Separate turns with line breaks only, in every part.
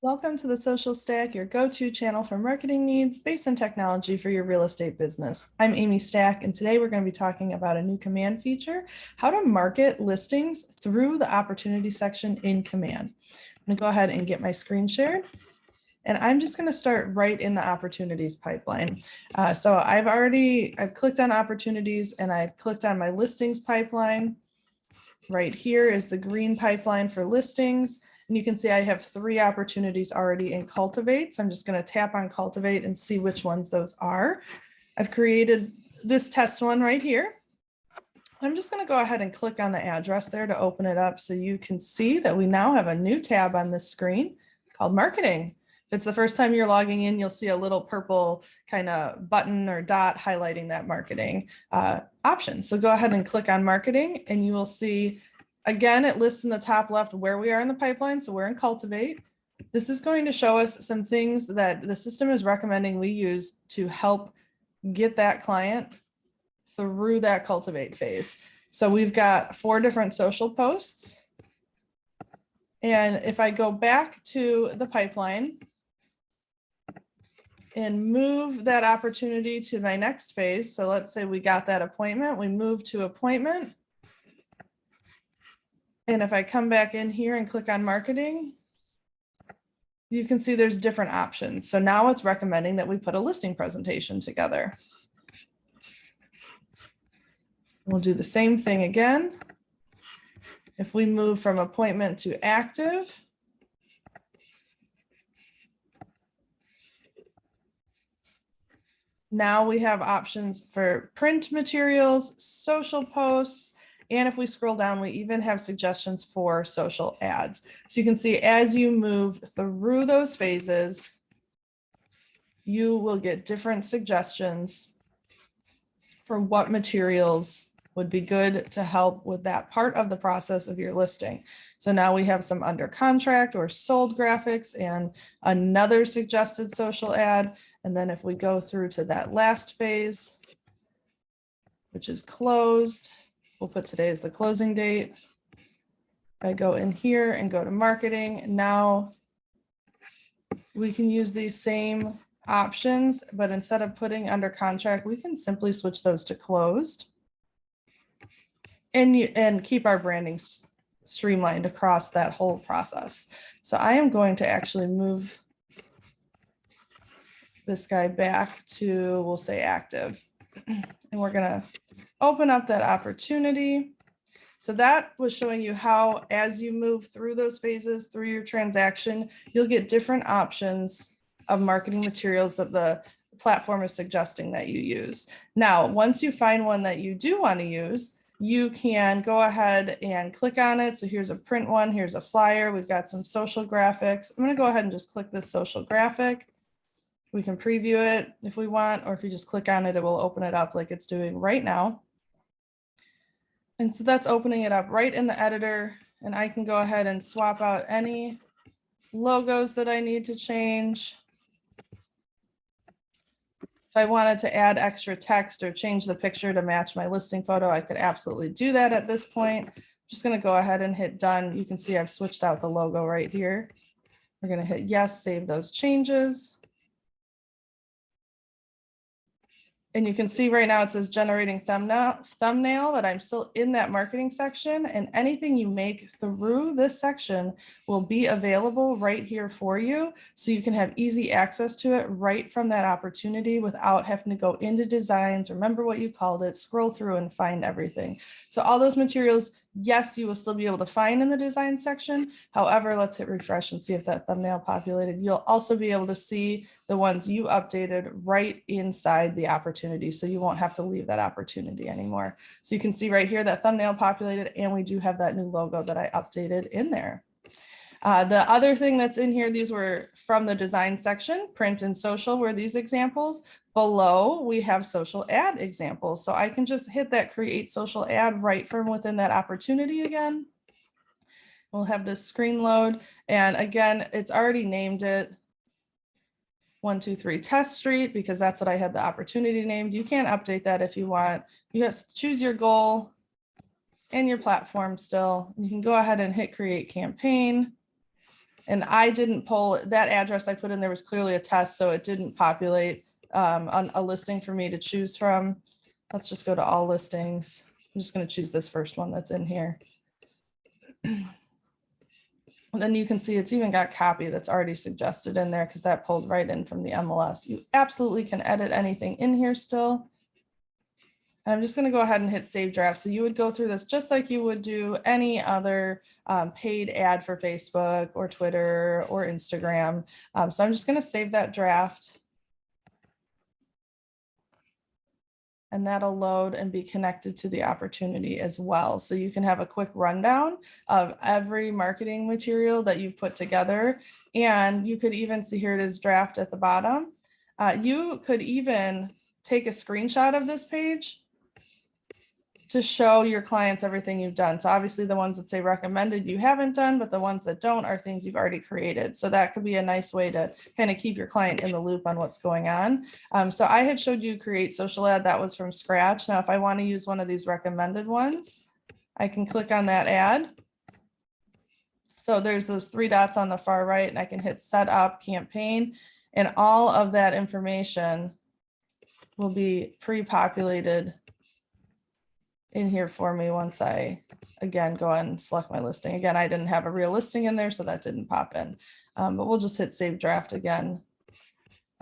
Welcome to the Social Stack, your go-to channel for marketing needs based on technology for your real estate business. I'm Amy Stack, and today we're going to be talking about a new command feature, how to market listings through the opportunity section in command. I'm going to go ahead and get my screen shared. And I'm just going to start right in the opportunities pipeline. So I've clicked on opportunities and I've clicked on my listings pipeline. Right here is the green pipeline for listings. And you can see I have 3 opportunities already in Cultivate. So I'm just going to tap on Cultivate and see which ones those are. I've created this test one right here. I'm just going to go ahead and click on the address there to open it up so you can see that we now have a new tab on this screen called Marketing. If it's the first time you're logging in, you'll see a little purple kind of button or dot highlighting that marketing option. So go ahead and click on Marketing and you will see, again, it lists in the top left where we are in the pipeline. So we're in Cultivate. This is going to show us some things that the system is recommending we use to help get that client through that Cultivate phase. So we've got 4 different social posts. And if I go back to the pipeline and move that opportunity to my next phase. So let's say we got that appointment, we move to appointment. And if I come back in here and click on marketing, you can see there's different options. So now it's recommending that we put a listing presentation together. We'll do the same thing again. If we move from appointment to active, now we have options for print materials, social posts, and if we scroll down, we even have suggestions for social ads. So you can see as you move through those phases, you will get different suggestions for what materials would be good to help with that part of the process of your listing. So now we have some under contract or sold graphics and another suggested social ad. And then if we go through to that last phase, which is closed, we'll put today as the closing date. I go in here and go to marketing. Now we can use these same options, but instead of putting under contract, we can simply switch those to closed and keep our branding streamlined across that whole process. So I am going to actually move this guy back to, we'll say active, and we're gonna open up that opportunity. So that was showing you how, as you move through those phases through your transaction, you'll get different options of marketing materials that the platform is suggesting that you use. Now, once you find one that you do want to use, you can go ahead and click on it. So here's a print one, here's a flyer. We've got some social graphics. I'm going to go ahead and just click this social graphic. We can preview it if we want, or if you just click on it, it will open it up like it's doing right now. And so that's opening it up right in the editor. And I can go ahead and swap out any logos that I need to change. If I wanted to add extra text or change the picture to match my listing photo, I could absolutely do that at this point. I'm just going to go ahead and hit done. You can see I've switched out the logo right here. We're going to hit yes, save those changes. And you can see right now it says generating thumbnail, but I'm still in that marketing section, and anything you make through this section will be available right here for you. So you can have easy access to it right from that opportunity without having to go into designs, remember what you called it, scroll through and find everything. So all those materials, yes, you will still be able to find in the design section. However, let's hit refresh and see if that thumbnail populated. You'll also be able to see the ones you updated right inside the opportunity. So you won't have to leave that opportunity anymore. So you can see right here that thumbnail populated, and we do have that new logo that I updated in there. The other thing that's in here, these were from the design section, print and social were these examples. Below, we have social ad examples. So I can just hit that create social ad right from within that opportunity again. We'll have this screen load. And again, it's already named it 123 Test Street because that's what I had the opportunity named. You can update that if you want. You have to choose your goal and your platform still. You can go ahead and hit create campaign. And I didn't pull that address I put in there was clearly a test, so it didn't populate on a listing for me to choose from. Let's just go to all listings. I'm just going to choose this first one that's in here. And then you can see it's even got copy that's already suggested in there because that pulled right in from the MLS. You absolutely can edit anything in here still. And I'm just going to go ahead and hit save draft. So you would go through this just like you would do any other paid ad for Facebook or Twitter or Instagram. So I'm just going to save that draft. And that'll load and be connected to the opportunity as well. So you can have a quick rundown of every marketing material that you've put together. And you could even see here it is draft at the bottom. You could even take a screenshot of this page to show your clients everything you've done. So obviously the ones that say recommended you haven't done, but the ones that don't are things you've already created. So that could be a nice way to kind of keep your client in the loop on what's going on. So I had showed you create social ad, that was from scratch. Now, if I want to use one of these recommended ones, I can click on that ad. So there's those 3 dots on the far right, and I can hit set up campaign, and all of that information will be pre-populated in here for me once I, again, go ahead and select my listing. Again, I didn't have a real listing in there, so that didn't pop in. But we'll just hit save draft again.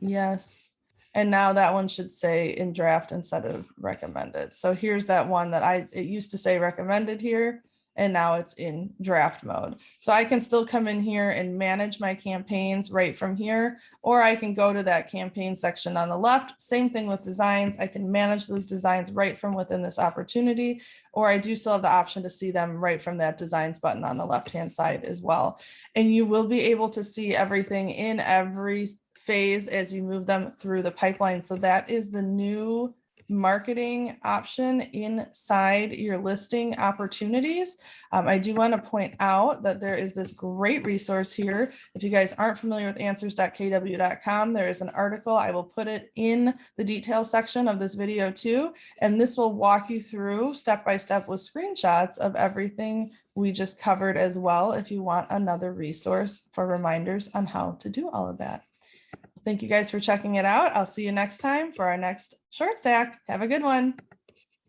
Yes. And now that one should say in draft instead of recommended. So here's that one that it used to say recommended here, and now it's in draft mode. So I can still come in here and manage my campaigns right from here, or I can go to that campaign section on the left. Same thing with designs. I can manage those designs right from within this opportunity, or I do still have the option to see them right from that designs button on the left-hand side as well. And you will be able to see everything in every phase as you move them through the pipeline. So that is the new marketing option inside your listing opportunities. I do want to point out that there is this great resource here. If you guys aren't familiar with answers.kw.com, there is an article. I will put it in the details section of this video too. And this will walk you through step by step with screenshots of everything we just covered as well, if you want another resource for reminders on how to do all of that. Thank you guys for checking it out. I'll see you next time for our next short stack. Have a good one.